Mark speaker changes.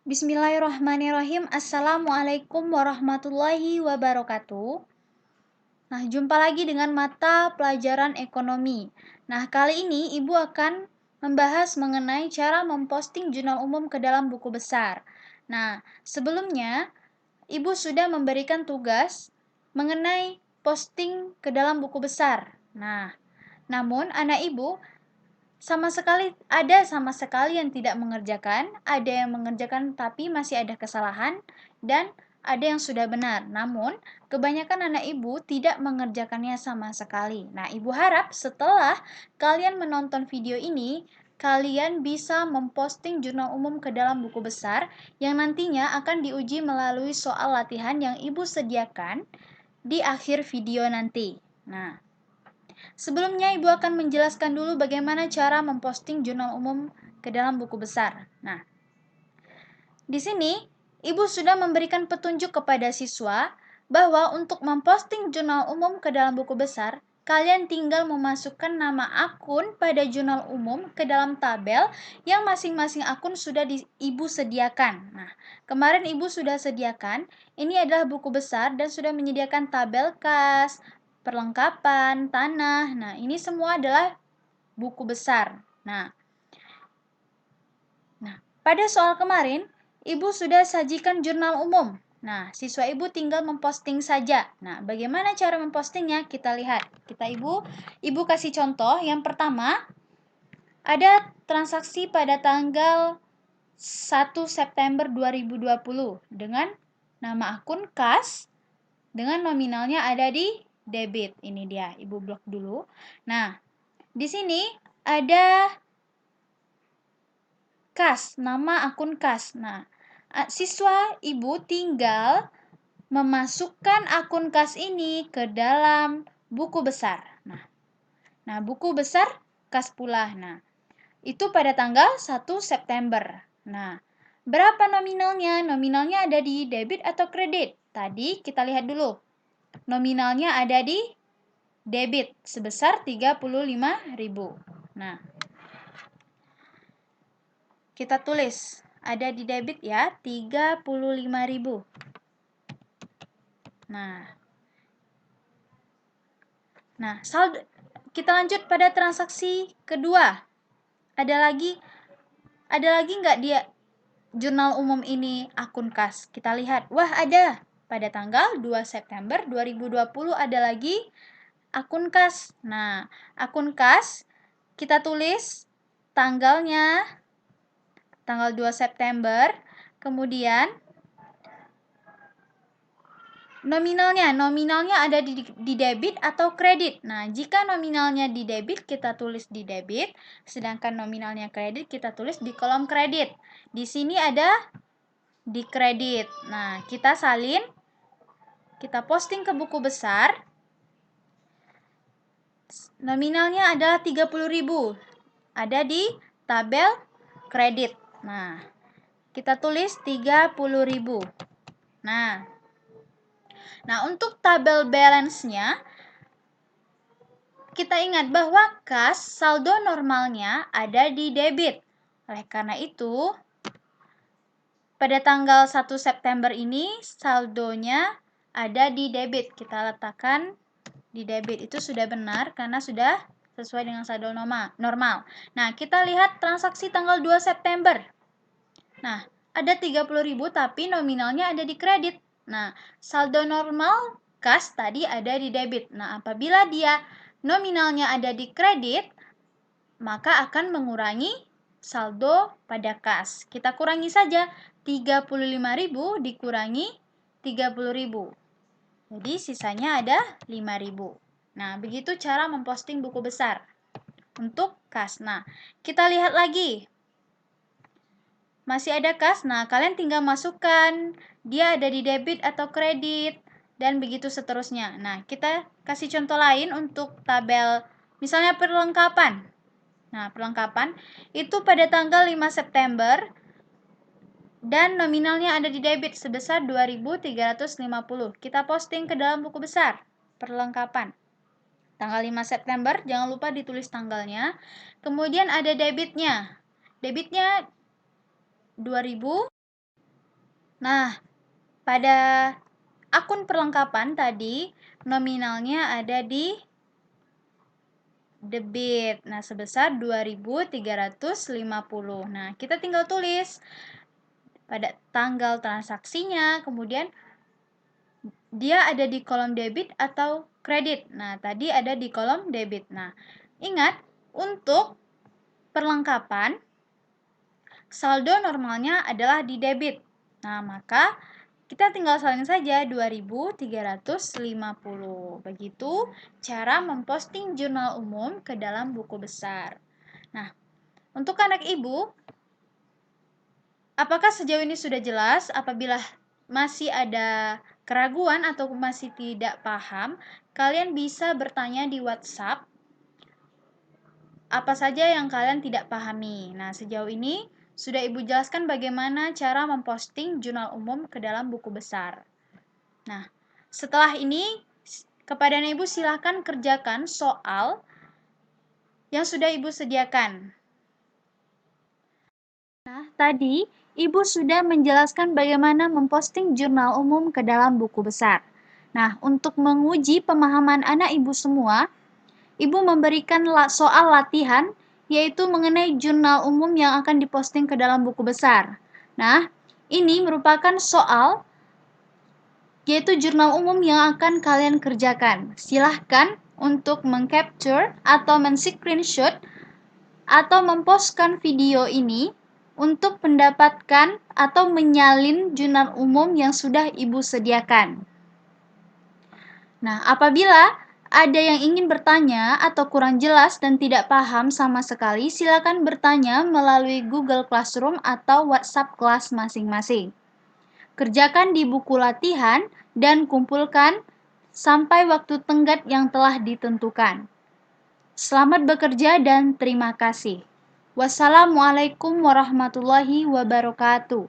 Speaker 1: Bismillahirrahmanirrahim. Assalamualaikum warahmatullahi wabarakatuh. Nah, jumpa lagi dengan mata pelajaran ekonomi. Nah, kali ini Ibu akan membahas mengenai cara memposting jurnal umum ke dalam buku besar. Nah, sebelumnya Ibu sudah memberikan tugas mengenai posting ke dalam buku besar. Nah, namun anak Ibu sama sekali yang tidak mengerjakan, ada yang mengerjakan tapi masih ada kesalahan, dan ada yang sudah benar. Namun, kebanyakan anak Ibu tidak mengerjakannya sama sekali. Nah, Ibu harap setelah kalian menonton video ini, kalian bisa memposting jurnal umum ke dalam buku besar yang nantinya akan diuji melalui soal latihan yang Ibu sediakan di akhir video nanti. Nah, sebelumnya, Ibu akan menjelaskan dulu bagaimana cara memposting jurnal umum ke dalam buku besar. Nah, di sini Ibu sudah memberikan petunjuk kepada siswa bahwa untuk memposting jurnal umum ke dalam buku besar, kalian tinggal memasukkan nama akun pada jurnal umum ke dalam tabel yang masing-masing akun sudah Ibu sediakan. Nah, kemarin Ibu sudah sediakan, ini adalah buku besar dan sudah menyediakan tabel kas, perlengkapan, tanah. Nah, ini semua adalah buku besar. Nah, pada soal kemarin, Ibu sudah sajikan jurnal umum. Nah, siswa Ibu tinggal memposting saja. Nah, bagaimana cara mempostingnya? Kita lihat. Ibu kasih contoh. Yang pertama, ada transaksi pada tanggal 1 September 2020 dengan nama akun kas dengan nominalnya ada di debit. Ini dia, Ibu blok dulu. Nah, di sini ada kas, nama akun kas. Nah, siswa Ibu tinggal memasukkan akun kas ini ke dalam buku besar. Nah, buku besar kas pula. Nah, itu pada tanggal 1 September. Nah, berapa nominalnya? Nominalnya ada di debit atau kredit? Tadi kita lihat dulu. Nominalnya ada di debit sebesar 35.000. Nah, kita tulis ada di debit ya, 35.000. Nah, saldo kita lanjut pada transaksi kedua. Ada lagi nggak dia jurnal umum ini akun kas? Kita lihat. Wah, ada. Pada tanggal 2 September 2020 ada lagi akun kas. Nah, akun kas kita tulis tanggalnya tanggal 2 September, kemudian nominalnya ada di debit atau kredit. Nah, jika nominalnya di debit, kita tulis di debit, sedangkan nominalnya kredit, kita tulis di kolom kredit. Di sini ada di kredit. Nah, kita salin, kita posting ke buku besar. Nominalnya adalah 30.000. Ada di tabel kredit. Nah, kita tulis 30.000. Nah, untuk tabel balance-nya, kita ingat bahwa kas saldo normalnya ada di debit. Oleh karena itu, pada tanggal 1 September ini saldonya ada di debit. Kita letakkan di debit. Itu sudah benar karena sudah sesuai dengan saldo normal. Nah, kita lihat transaksi tanggal 2 September. Nah, ada 30.000 tapi nominalnya ada di kredit. Nah, saldo normal kas tadi ada di debit. Nah, apabila dia nominalnya ada di kredit, maka akan mengurangi saldo pada kas. Kita kurangi saja 35.000 dikurangi 30.000. Jadi sisanya ada 5.000. Nah, begitu cara memposting buku besar untuk kas. Nah, kita lihat lagi. Masih ada kas, nah kalian tinggal masukkan dia ada di debit atau kredit dan begitu seterusnya. Nah, kita kasih contoh lain untuk tabel misalnya perlengkapan. Nah, perlengkapan itu pada tanggal 5 September dan nominalnya ada di debit sebesar 2.350. Kita posting ke dalam buku besar perlengkapan. Tanggal 5 September, jangan lupa ditulis tanggalnya. Kemudian ada debitnya. Debitnya 2.000. Nah, pada akun perlengkapan tadi nominalnya ada di debit. Nah, sebesar 2.350. Nah, kita tinggal tulis pada tanggal transaksinya, kemudian dia ada di kolom debit atau kredit. Nah, tadi ada di kolom debit. Nah, ingat untuk perlengkapan saldo normalnya adalah di debit. Nah, maka kita tinggal salin saja 2.350. Begitu cara memposting jurnal umum ke dalam buku besar. Nah, untuk anak ibu, apakah sejauh ini sudah jelas? Apabila masih ada keraguan atau masih tidak paham, kalian bisa bertanya di WhatsApp apa saja yang kalian tidak pahami. Nah, sejauh ini sudah Ibu jelaskan bagaimana cara memposting jurnal umum ke dalam buku besar. Nah, setelah ini kepada Ibu silakan kerjakan soal yang sudah Ibu sediakan. Nah, tadi Ibu sudah menjelaskan bagaimana memposting jurnal umum ke dalam buku besar. Nah, untuk menguji pemahaman anak Ibu semua, Ibu memberikan soal latihan, yaitu mengenai jurnal umum yang akan diposting ke dalam buku besar. Nah, ini merupakan soal, yaitu jurnal umum yang akan kalian kerjakan. Silahkan untuk meng-capture atau men-screenshot atau mempostkan video ini untuk mendapatkan atau menyalin jurnal umum yang sudah Ibu sediakan. Nah, apabila ada yang ingin bertanya atau kurang jelas dan tidak paham sama sekali, silakan bertanya melalui Google Classroom atau WhatsApp kelas masing-masing. Kerjakan di buku latihan dan kumpulkan sampai waktu tenggat yang telah ditentukan. Selamat bekerja dan terima kasih. Wassalamualaikum warahmatullahi wabarakatuh.